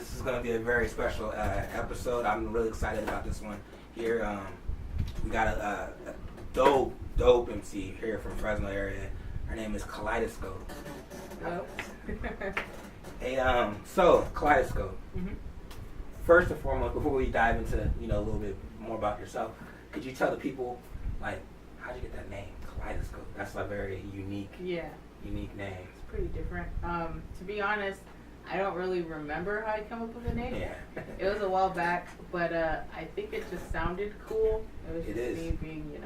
This is going to be a very special episode. I'm really excited about this one here. We got a dope MC here from Fresno area. Her name is Kooleidiscope. Oh. Hey, so Kooleidiscope. Mm-hmm. First and foremost, before we dive into a little bit more about yourself, could you tell the people how'd you get that name, Kooleidiscope? That's a very unique name. It's pretty different. To be honest, I don't really remember how I come up with the name. Yeah. It was a while back, but I think it just sounded cool. It was just me being,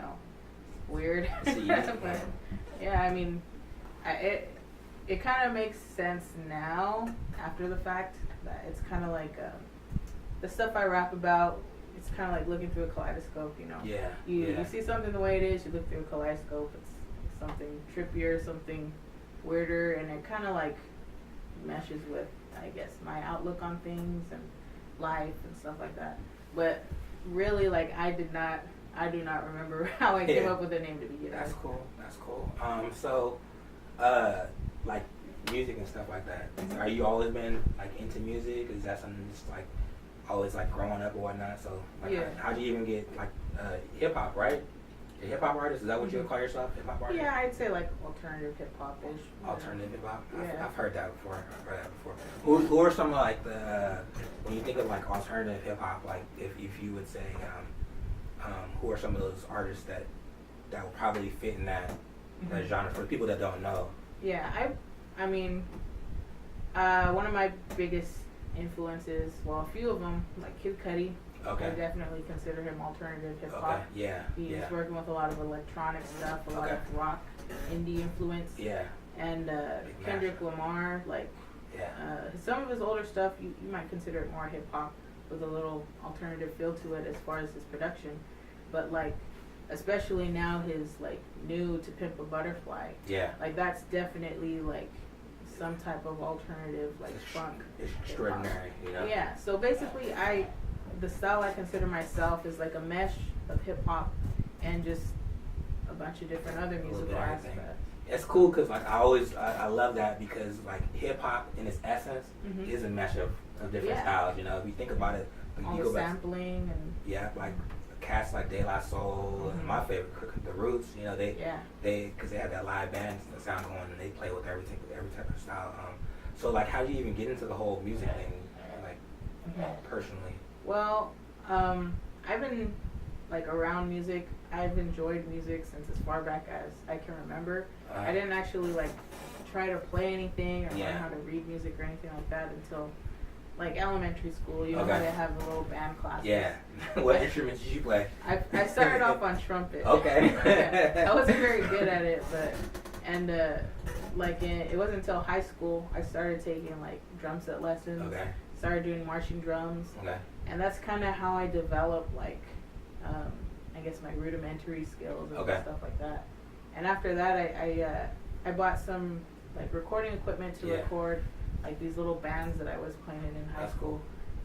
weird. But yeah, I mean, it kind of makes sense now after the fact that it's kind of like the stuff I rap about. It's kind of like looking through a kaleidoscope, Yeah. You see something the way it is, you look through a kaleidoscope. It's something trippier, something weirder, and it kind of like meshes with, I guess, my outlook on things and life and stuff like that. But really, I do not remember how I came up with the name to begin with. That's cool. So, music and stuff like that. Are you always been into music? Is that something just always growing up or whatnot? So how do you even get hip hop, right? A hip hop artist? Is that what you would call yourself? Hip hop artist? Yeah, I'd say alternative hip hop ish. Alternative hip hop? Yeah. I've heard that before. Who are some of when you think of alternative hip hop, if you would say who are some of those artists that would probably fit in that genre for the people that don't know? Yeah, I mean, one of my biggest influences, well, a few of them, like Kid Cudi. Okay. I definitely consider him alternative hip hop. Okay. Yeah. He's working with a lot of electronic stuff, a lot of rock, indie influence. Yeah. And Kendrick, Lamar, some of his older stuff, you might consider it more hip hop with a little alternative feel to it as far as his production. But especially now his new To Pimp a Butterfly. Yeah. That's definitely some type of alternative funk. It's extraordinary, Yeah. So basically, the style I consider myself is a mesh of hip hop and just a bunch of different other musical aspects. It's cool because I love that because hip hop in its essence is a mesh of different styles. If you think about it, all the sampling and cats like De La Soul and my favorite, The Roots. They because they have that live band sound going and they play with every type of style. So how do you even get into the whole music thing, personally? Well, I've been around music. I've enjoyed music since as far back as I can remember. I didn't actually try to play anything or learn how to read music or anything like that until elementary school. You know how they have the little band classes. Yeah. What instruments did you play? I started off on trumpet. Okay. I wasn't very good at it, it wasn't until high school I started taking drum set lessons. Okay. Started doing marching drums. Okay. And that's kind of how I developed I guess my rudimentary skills and stuff like that. And after that, I bought some recording equipment to record these little bands that I was playing in high school. Cool.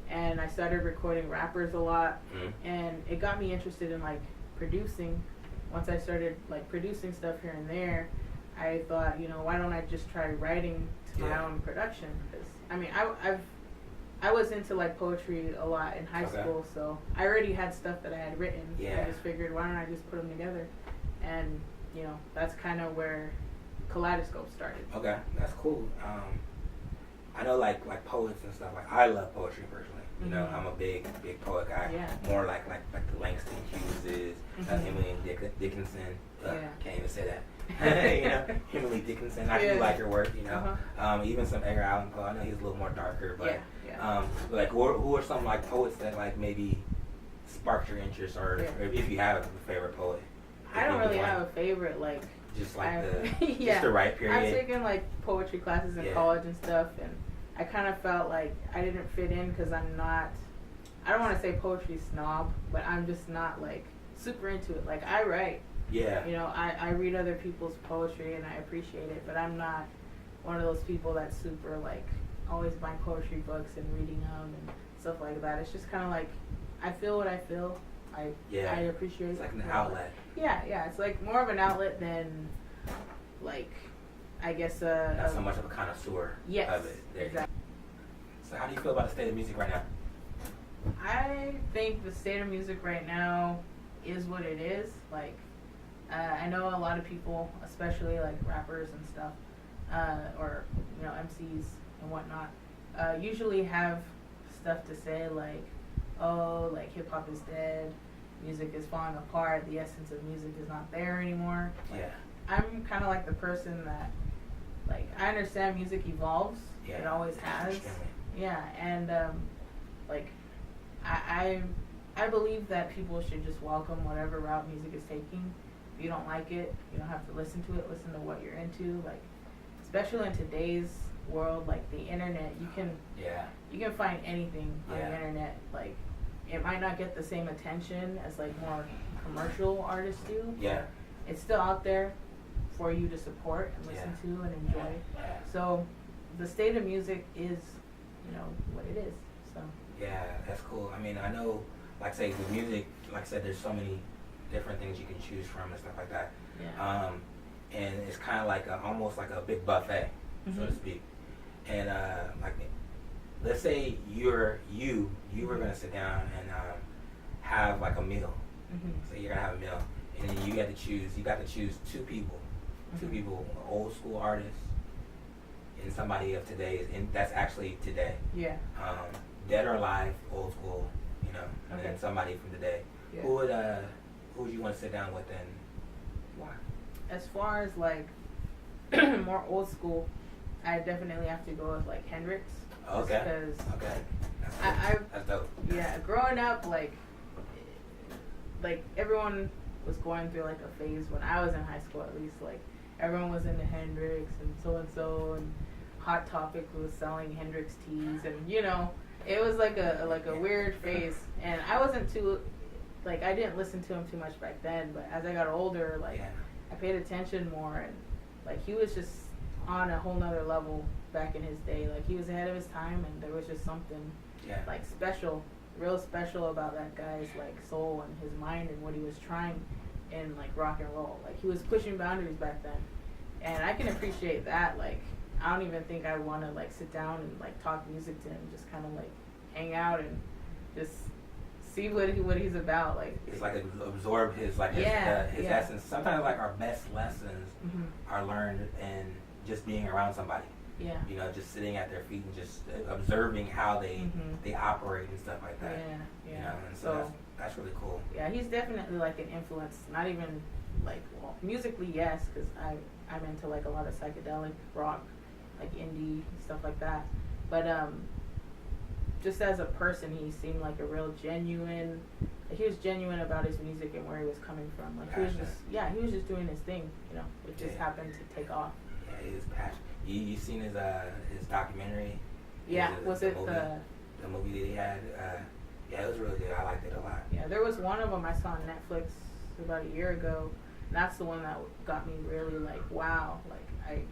And I started recording rappers a lot, and it got me interested in producing. Once I started producing stuff here and there, I thought, why don't I just try writing to my own production? Because I mean, I was into poetry a lot in high school, so I already had stuff that I had written. Yeah. I just figured, why don't I just put them together? And that's kind of where Kooleidiscope started. Okay, that's cool. I know poets and stuff. I love poetry personally. I'm a big poet guy. Yeah. More like the Langston Hughes, Emily Dickinson. Can't even say that. Emily Dickinson. I do like her work. Even some Edgar Allan Poe. I know he's a little more darker, but who are some poets that maybe sparked your interest, or if you have a favorite poet? I don't really have a favorite just just the right period. I've taken poetry classes in college and stuff, and I kind of felt I didn't fit in because I'm not. I don't want to say poetry snob, but I'm just not super into it. I write. Yeah. I read other people's poetry and I appreciate it, but I'm not one of those people that's super always buying poetry books and reading them and stuff like that. It's just kind of I feel what I feel. I appreciate it. It's an outlet. Yeah. It's more of an outlet than I guess not so much of a connoisseur of it. Exactly. So how do you feel about the state of music right now? I think the state of music right now is what it is. Like, I know a lot of people, especially like rappers and stuff, or MCs and whatnot, usually have stuff to say like, oh, like hip hop is dead, music is falling apart, the essence of music is not there anymore. Like, yeah. I'm kind of like the person that, like, I understand music evolves. Yeah. It always has. Yeah, and like, I believe that people should just welcome whatever route music is taking. If you don't like it, you don't have to listen to it. Listen to what you're into. Like, especially in today's world, like the internet, you can find anything on the internet. Like, it might not get the same attention as like more commercial artists do. Yeah. It's still out there for you to support and listen to and enjoy. So the state of music is, what it is. So. Yeah, that's cool. I mean, I know, like say with music, like I said, there's so many different things you can choose from and stuff like that. Yeah. And it's kind of like almost like a big buffet, so to speak. And like, let's say you were gonna sit down and have like a meal. So you're gonna have a meal, and then you got to choose two people, an old school artist and somebody of today's, and that's actually today. Yeah. Dead or alive, old school, and then somebody from today. Yeah. Who would you want to sit down with and why? As far as like more old school, I definitely have to go with like Hendrix. Okay. That's dope. Yeah, growing up, like everyone was going through like a phase when I was in high school, at least. Like everyone was into Hendrix and so, and Hot Topic was selling Hendrix teas, and it was like a weird phase. And I wasn't too, like, I didn't listen to him too much back then, but as I got older, like I paid attention more, and like he was just on a whole nother level back in his day. Like he was ahead of his time, and there was just something like real special about that guy's like soul and his mind and what he was trying in like rock and roll. Like he was pushing boundaries back then, and I can appreciate that. Like I don't even think I want to like sit down and like talk music to him. Just kind of like hang out and just see what he's about. Like it's like absorb his like his essence. Sometimes like our best lessons are learned in just being around somebody. Yeah. Just sitting at their feet and just observing how they operate and stuff like that. Yeah. And so that's really cool. Yeah, he's definitely like an influence. Not even like, well, musically, yes, because I'm into like a lot of psychedelic rock, like indie stuff like that. But just as a person, he seemed like a real genuine. He was genuine about his music and where he was coming from. Like he was just doing his thing. It just happened to take off. Yeah, he was passionate. You seen his documentary? Yeah, was it the movie that he had? Yeah, it was really good. I liked it a lot. Yeah, there was one of them I saw on Netflix about a year ago. And that's the one that got me really like, wow, like I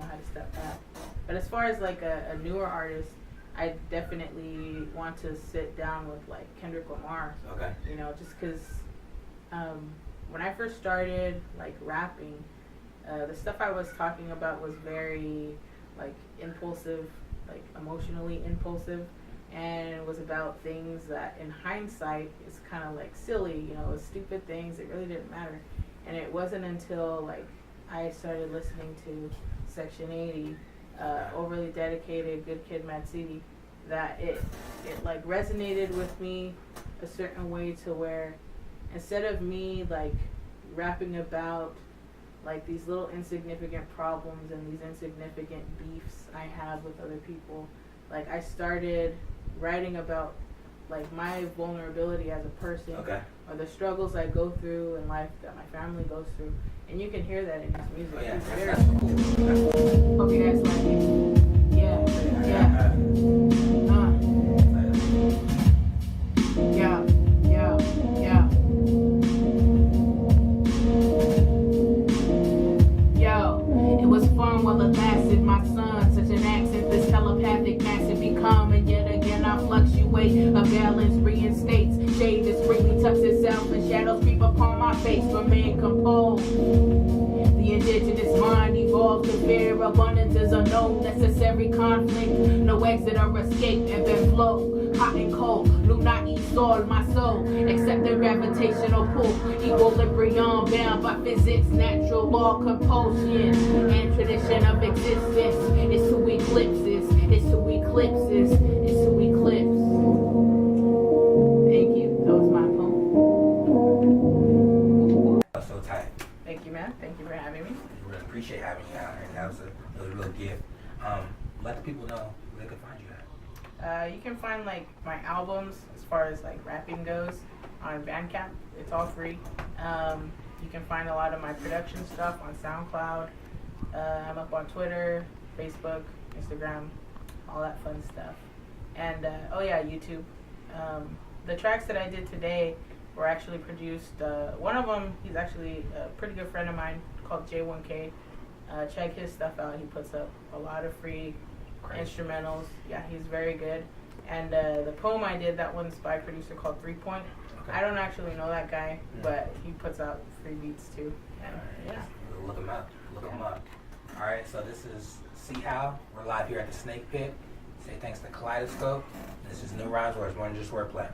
had to step back. But as far as like a newer artist, I definitely want to sit down with like Kendrick Lamar. Okay. Just because when I first started like rapping, the stuff I was talking about was very like impulsive, like emotionally impulsive, and it was about things that in hindsight is kind of like silly, it was stupid things, it really didn't matter. And it wasn't until like I started listening to Section 80, Overly Dedicated, Good Kid, Mad City, that it like resonated with me a certain way to where instead of me like rapping about like these little insignificant problems and these insignificant beefs I have with other people, like I started writing about like my vulnerability as a person, or the struggles I go through in life that my family goes through, and you can hear that in his music. Oh, yeah, it's that's cool. Okay, that's like it. Yeah. Yo, it was fun while it lasted. My son, such an accent, this telepathic massive become, and yet again I fluctuate. A balance reinstates. Shade discreetly tucks itself, and shadows creep upon my face. Remain composed. The indigenous mind evolves to fear abundance is a no necessary conflict. No exit or escape, ebb and flow. Hot and cold, lunar east soul, my soul. Accept the gravitational pull. Equilibrium bound by physics, natural law, compulsion, and tradition of existence. It's who eclipses, it's who eclipses, it's who eclipses. Thank you. That was my poem. That's so tight. Thank you, man. Thank you for having me. We really appreciate having you out here. That was a little gift. Let the people know where they can find you at. You can find like my albums as far as like rapping goes on Bandcamp. It's all free. You can find a lot of my production stuff on SoundCloud. I'm up on Twitter, Facebook, Instagram, all that fun stuff. And oh yeah, YouTube. The tracks that I did today were actually produced. One of them, he's actually a pretty good friend of mine called J1K. Check his stuff out. He puts up a lot of free instrumentals. Yeah, he's very good. And the poem I did, that one's by a producer called 3 Point. Okay. I don't actually know that guy, but he puts out free beats too. And, yeah. Look him up. Look him up. All right, so this is See How. We're live here at the Snake Pit. Say thanks to Kooleidiscope. This is New Rhymes, where it's more than just wordplay.